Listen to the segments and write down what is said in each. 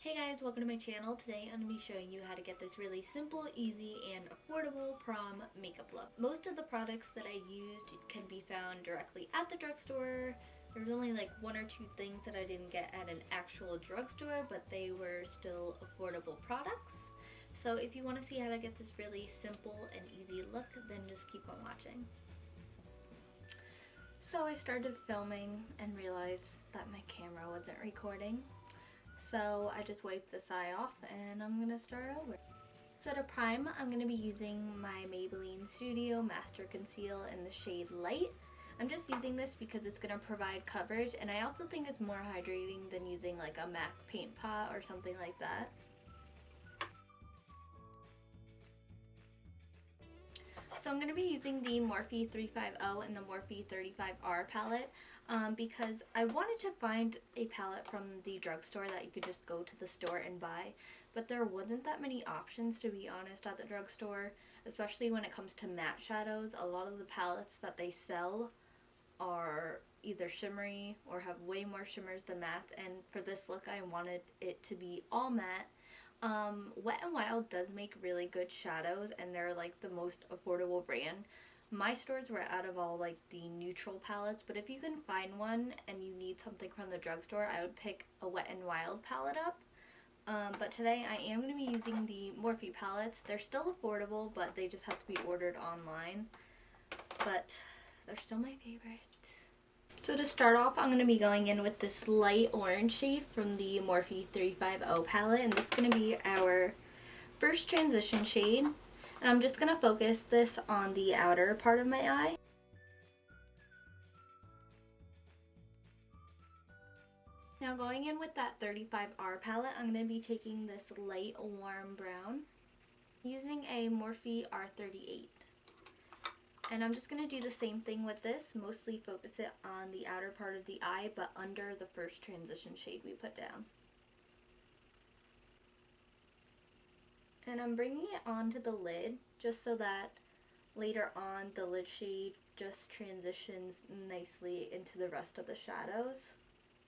Hey guys, welcome to my channel. Today I'm going to be showing you how to get this really simple, easy, and affordable prom makeup look. Most of the products that I used can be found directly at the drugstore. There's only like one or two things that I didn't get at an actual drugstore, but they were still affordable products. So if you want to see how to get this really simple and easy look, then just keep on watching. So I started filming and realized that my camera wasn't recording. So I just wiped this eye off and I'm going to start over. So to prime, I'm going to be using my Maybelline Studio Master Conceal in the shade Light. I'm just using this because it's going to provide coverage, and I also think it's more hydrating than using like a MAC paint pot or something like that. So I'm going to be using the Morphe 350 and the Morphe 35R palette because I wanted to find a palette from the drugstore that you could just go to the store and buy, but there wasn't that many options, to be honest, at the drugstore, especially when it comes to matte shadows. A lot of the palettes that they sell are either shimmery or have way more shimmers than matte, and for this look I wanted it to be all matte. Wet n Wild does make really good shadows, and they're like the most affordable brand. My stores were out of all like the neutral palettes, but if you can find one and you need something from the drugstore, I would pick a Wet n Wild palette up. But today I am going to be using the Morphe palettes. They're still affordable, but they just have to be ordered online. But they're still my favorite. So to start off, I'm going to be going in with this light orange shade from the Morphe 350 palette, and this is going to be our first transition shade. And I'm just going to focus this on the outer part of my eye. Now going in with that 35R palette, I'm going to be taking this light warm brown using a Morphe R38. And I'm just going to do the same thing with this, mostly focus it on the outer part of the eye, but under the first transition shade we put down. And I'm bringing it onto the lid just so that later on the lid shade just transitions nicely into the rest of the shadows.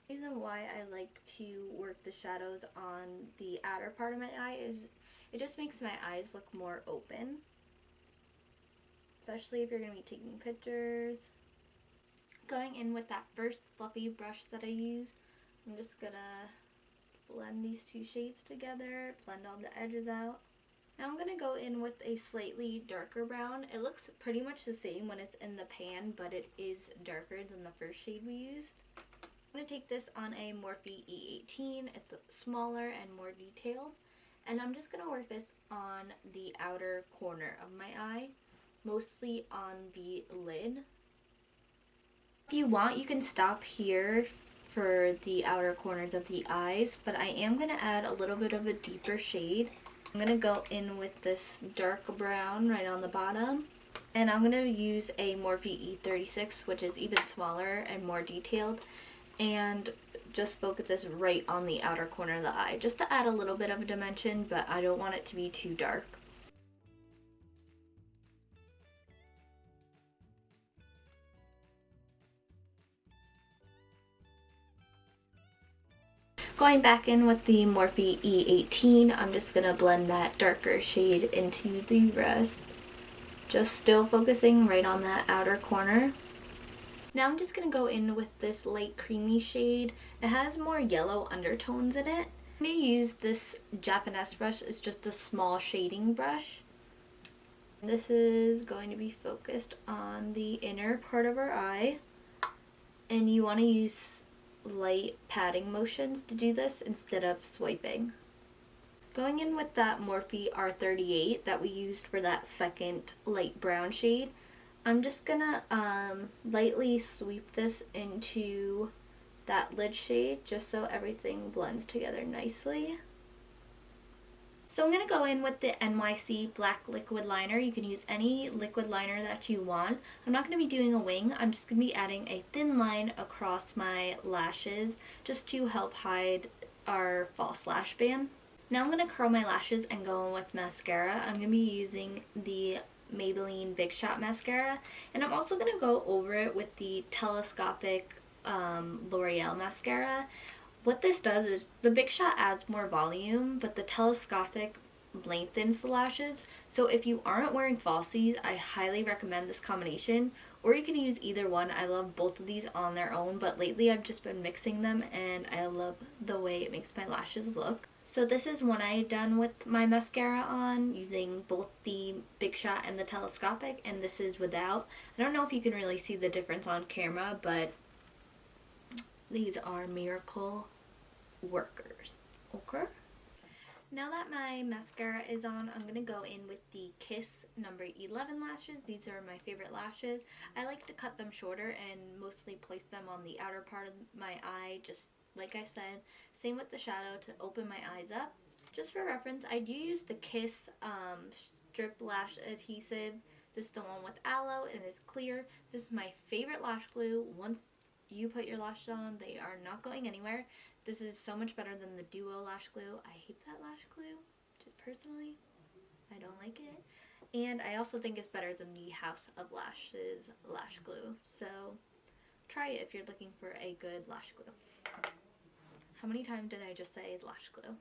The reason why I like to work the shadows on the outer part of my eye is it just makes my eyes look more open. Especially if you're going to be taking pictures. Going in with that first fluffy brush that I use, I'm just going to blend these two shades together, blend all the edges out. Now I'm going to go in with a slightly darker brown. It looks pretty much the same when it's in the pan, but it is darker than the first shade we used. I'm going to take this on a Morphe E18. It's smaller and more detailed. And I'm just going to work this on the outer corner of my eye, mostly on the lid. If you want, you can stop here for the outer corners of the eyes, but I am going to add a little bit of a deeper shade. I'm going to go in with this dark brown right on the bottom, and I'm going to use a Morphe E36, which is even smaller and more detailed, and just focus this right on the outer corner of the eye, just to add a little bit of a dimension, but I don't want it to be too dark. Going back in with the Morphe E18, I'm just going to blend that darker shade into the rest. Just still focusing right on that outer corner. Now I'm just going to go in with this light creamy shade. It has more yellow undertones in it. I'm going to use this Japanese brush. It's just a small shading brush. This is going to be focused on the inner part of our eye. And you want to use light patting motions to do this instead of swiping. Going in with that Morphe R38 that we used for that second light brown shade, I'm just gonna lightly sweep this into that lid shade just so everything blends together nicely. So I'm going to go in with the NYX black liquid liner. You can use any liquid liner that you want. I'm not going to be doing a wing. I'm just going to be adding a thin line across my lashes just to help hide our false lash band. Now I'm going to curl my lashes and go in with mascara. I'm going to be using the Maybelline Big Shot Mascara, and I'm also going to go over it with the Telescopic L'Oreal Mascara. What this does is the Big Shot adds more volume, but the Telescopic lengthens the lashes. So if you aren't wearing falsies, I highly recommend this combination, or you can use either one. I love both of these on their own, but lately I've just been mixing them and I love the way it makes my lashes look. So this is one I done with my mascara on, using both the Big Shot and the Telescopic, and this is without. I don't know if you can really see the difference on camera, but these are miracle workers. Okay? Now that my mascara is on, I'm going to go in with the Kiss number 11 lashes. These are my favorite lashes. I like to cut them shorter and mostly place them on the outer part of my eye, just like I said. Same with the shadow to open my eyes up. Just for reference, I do use the Kiss strip lash adhesive. This is the one with aloe and it's clear. This is my favorite lash glue. Once you put your lashes on, they are not going anywhere. This is so much better than the Duo lash glue. I hate that lash glue, personally. I don't like it. And I also think it's better than the House of Lashes lash glue. So try it if you're looking for a good lash glue. How many times did I just say lash glue?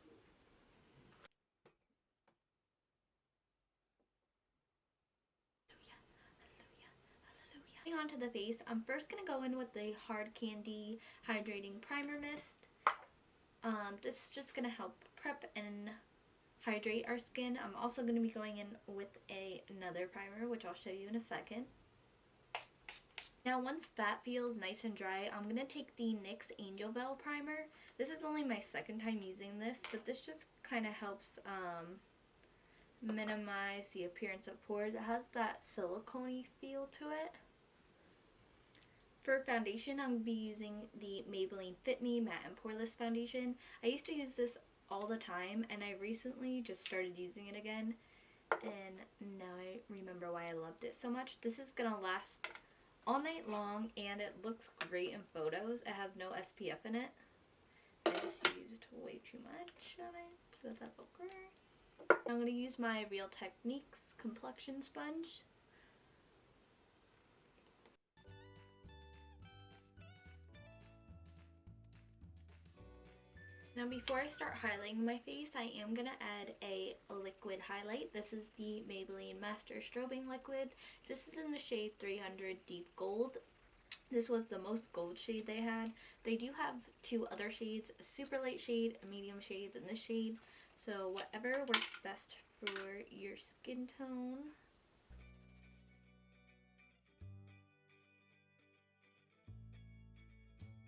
Moving on to the face, I'm first going to go in with the Hard Candy Hydrating Primer Mist. This is just going to help prep and hydrate our skin. I'm also going to be going in with another primer, which I'll show you in a second. Now once that feels nice and dry, I'm going to take the NYX Angel Veil primer. This is only my second time using this, but this just kind of helps minimize the appearance of pores. It has that silicone-y feel to it. For foundation, I'm going to be using the Maybelline Fit Me Matte and Poreless Foundation. I used to use this all the time, and I recently just started using it again, and now I remember why I loved it so much. This is going to last all night long, and it looks great in photos. It has no SPF in it. I just used way too much of it, so that's okay. I'm going to use my Real Techniques complexion sponge. Now before I start highlighting my face, I am going to add a liquid highlight. This is the Maybelline Master Strobing liquid. This is in the shade 300 Deep Gold. This was the most gold shade they had. They do have two other shades, a super light shade, a medium shade, and this shade. So whatever works best for your skin tone.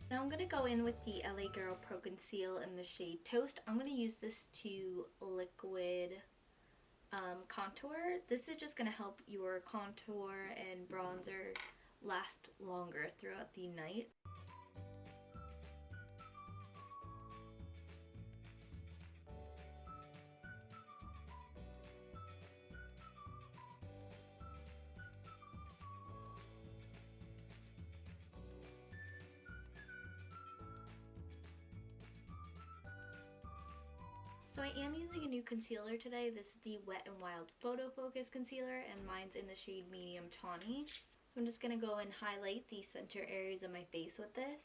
Now I'm going to go in with the LA Girl Pro Conceal in the shade Toast. I'm going to use this to liquid contour. This is just going to help your contour and bronzer last longer throughout the night. So I am using a new concealer today. This is the Wet n Wild Photofocus concealer, and mine's in the shade Medium Tawny. So I'm just going to go and highlight the center areas of my face with this.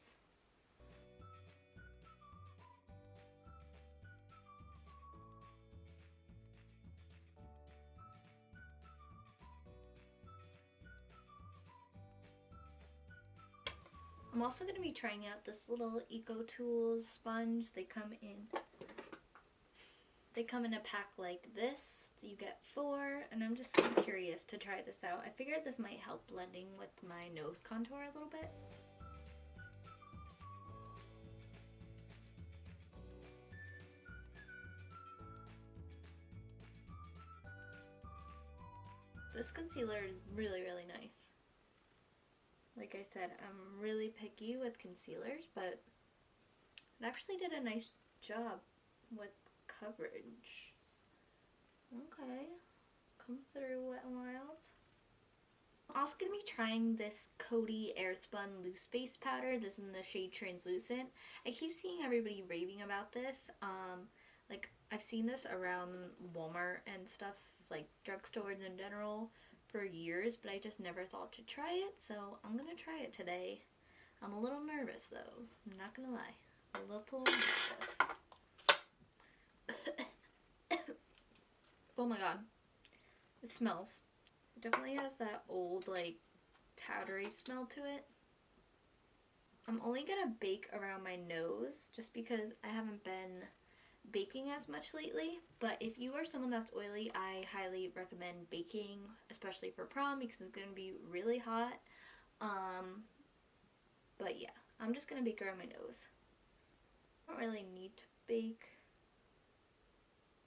I'm also going to be trying out this little Eco Tools sponge. They come in a pack like this. You get 4, and I'm just so curious to try this out. I figured this might help blending with my nose contour a little bit. This concealer is really, really nice. Like I said, I'm really picky with concealers, but it actually did a nice job with coverage. Okay, come through Wet n Wild. I'm also going to be trying this Coty Airspun Loose Face Powder. This is in the shade Translucent. I keep seeing everybody raving about this. Like, I've seen this around Walmart and stuff, like drugstores in general, for years, but I just never thought to try it, so I'm going to try it today. I'm a little nervous though, I'm not going to lie. a little like this. Oh my god. It smells. It definitely has that old, like, powdery smell to it. I'm only gonna bake around my nose just because I haven't been baking as much lately, but if you are someone that's oily, I highly recommend baking, especially for prom, because it's going to be really hot. But yeah, I'm just going to bake around my nose. I don't really need to bake,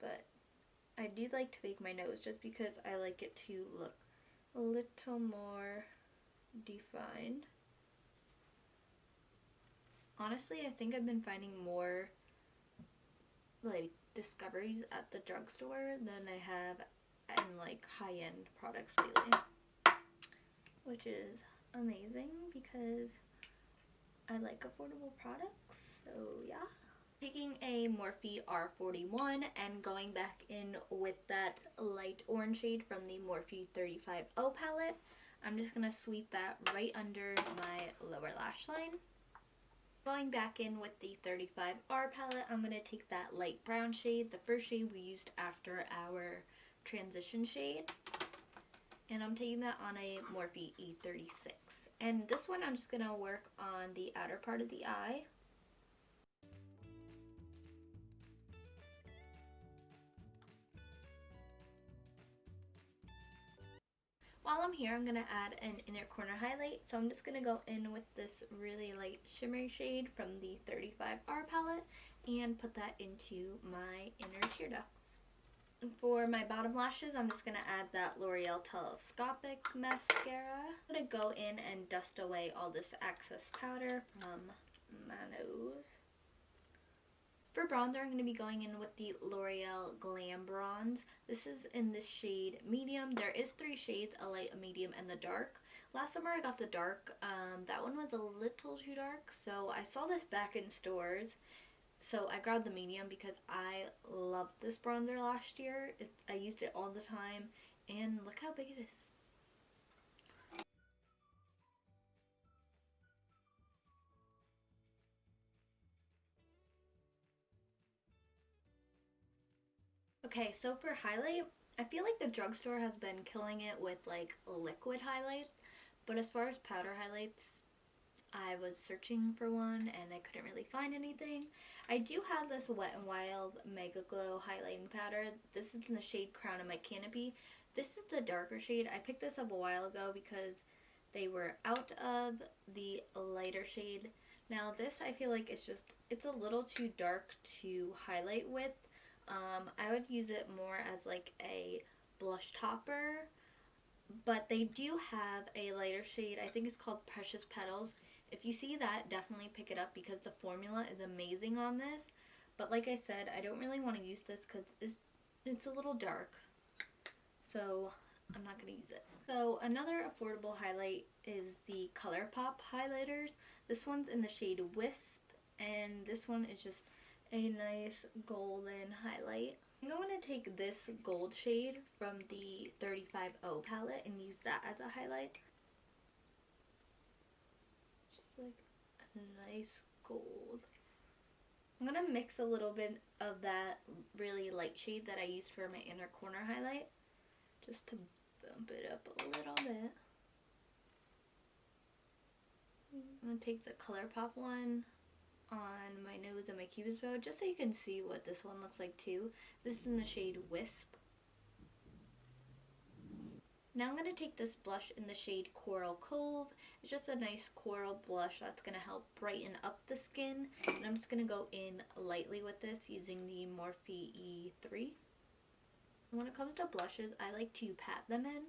but I do like to bake my nose just because I like it to look a little more defined. Honestly, I think I've been finding more like discoveries at the drugstore than I have in like high-end products lately, which is amazing because I like affordable products. So yeah, taking a Morphe R41 and going back in with that light orange shade from the Morphe 35O palette. I'm just gonna sweep that right under my lower lash line. Going back in with the 35R palette, I'm going to take that light brown shade, the first shade we used after our transition shade. And I'm taking that on a Morphe E36. And this one I'm just going to work on the outer part of the eye. While I'm here, I'm going to add an inner corner highlight. So I'm just going to go in with this really light shimmery shade from the 35R palette and put that into my inner tear ducts. And for my bottom lashes, I'm just going to add that L'Oreal Telescopic mascara. I'm going to go in and dust away all this excess powder from my nose. For bronzer, I'm going to be going in with the L'Oreal GlamBronze. This is in the shade medium. There is 3 shades, a light, a medium, and the dark. Last summer I got the dark. That one was a little too dark, so I saw this back in stores. So I grabbed the medium because I loved this bronzer last year. I used it all the time, and look how big it is. Okay, so for highlight, I feel like the drugstore has been killing it with like liquid highlights, but as far as powder highlights, I was searching for one and I couldn't really find anything. I do have this Wet n Wild Mega Glow highlighting powder. This is in the shade Crown of My Canopy. This is the darker shade. I picked this up a while ago because they were out of the lighter shade. Now this, I feel like it's a little too dark to highlight with. I would use it more as like a blush topper, but they do have a lighter shade. I think it's called Precious Petals. If you see that, definitely pick it up because the formula is amazing on this. But like I said, I don't really want to use this because it's a little dark, so I'm not going to use it. So another affordable highlight is the ColourPop highlighters. This one's in the shade Wisp, and this one is just a nice golden highlight. I'm going to take this gold shade from the 35O palette and use that as a highlight. Just like a nice gold. I'm going to mix a little bit of that really light shade that I used for my inner corner highlight, just to bump it up a little bit. I'm going to take the ColourPop one on my nose and my cupid's bow just so you can see what this one looks like too. This is in the shade Wisp. Now I'm going to take this blush in the shade Coral Cove. It's just a nice coral blush that's going to help brighten up the skin. And I'm just going to go in lightly with this using the Morphe E3. And when it comes to blushes, I like to pat them in.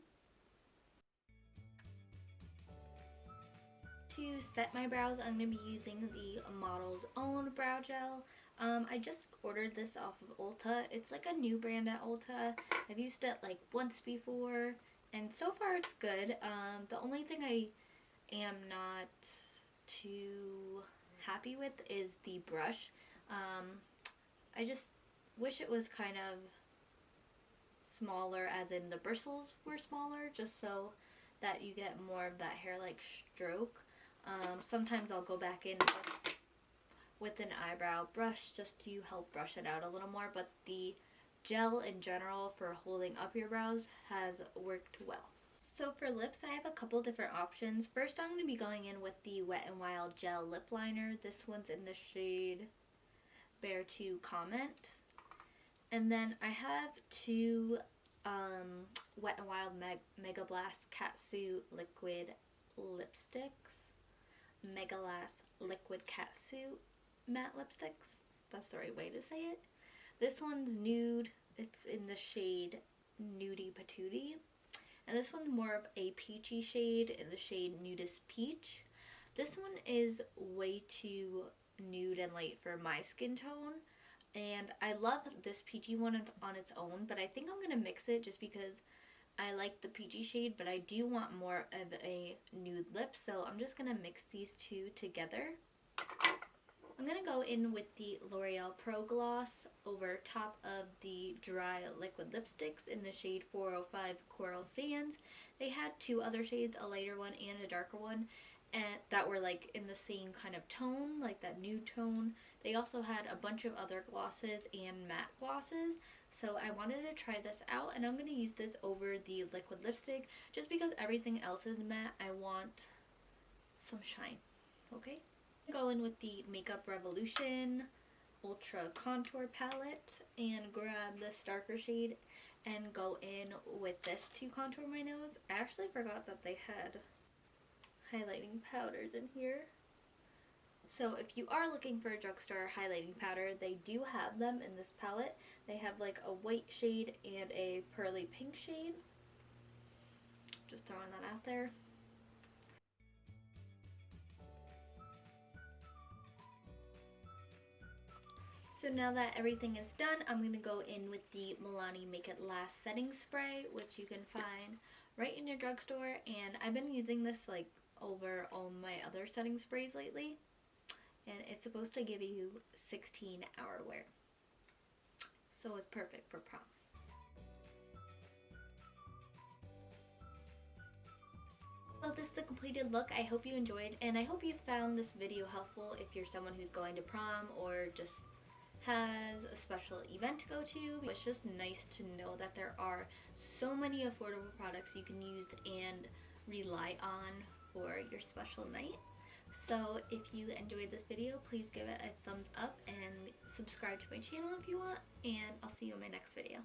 To set my brows, I'm going to be using the Model's Own Brow Gel. I just ordered this off of Ulta. It's like a new brand at Ulta. I've used it like once before, and so far it's good. The only thing I am not too happy with is the brush. I just wish it was kind of smaller, as in the bristles were smaller, just so that you get more of that hair-like stroke. Sometimes I'll go back in with an eyebrow brush just to help brush it out a little more, but the gel in general for holding up your brows has worked well. So for lips, I have a couple different options. First, I'm going to be going in with the Wet n Wild Gel Lip Liner. This one's in the shade Bear to Comment. And then I have two Wet n Wild Mega Blast Catsuit Liquid Lipsticks. Mega Blast Liquid Catsuit Matte Lipsticks. That's the right way to say it. This one's nude. It's in the shade Nudie Patootie. And this one's more of a peachy shade in the shade Nudist Peach. This one is way too nude and light for my skin tone. And I love this peachy one on its own, but I think I'm going to mix it just because I like the peachy shade, but I do want more of a nude lip. So I'm just going to mix these two together. I'm going to go in with the L'Oreal Pro Gloss over top of the dry liquid lipsticks in the shade 405 Coral Sands. They had two other shades, a lighter one and a darker one, and that were like in the same kind of tone, like that nude tone. They also had a bunch of other glosses and matte glosses, so I wanted to try this out, and I'm going to use this over the liquid lipstick just because everything else is matte. I want some shine, okay? Go in with the Makeup Revolution Ultra Contour Palette and grab this darker shade and go in with this to contour my nose. I actually forgot that they had highlighting powders in here. So if you are looking for a drugstore highlighting powder, they do have them in this palette. They have like a white shade and a pearly pink shade. Just throwing that out there. So now that everything is done, I'm going to go in with the Milani Make It Last Setting Spray, which you can find right in your drugstore. And I've been using this like over all my other setting sprays lately. And it's supposed to give you 16-hour wear. So it's perfect for prom. Well, this is the completed look. I hope you enjoyed, and I hope you found this video helpful if you're someone who's going to prom or just has a special event to go to. It's just nice to know that there are so many affordable products you can use and rely on for your special night. So if you enjoyed this video, please give it a thumbs up and subscribe to my channel if you want, and I'll see you in my next video.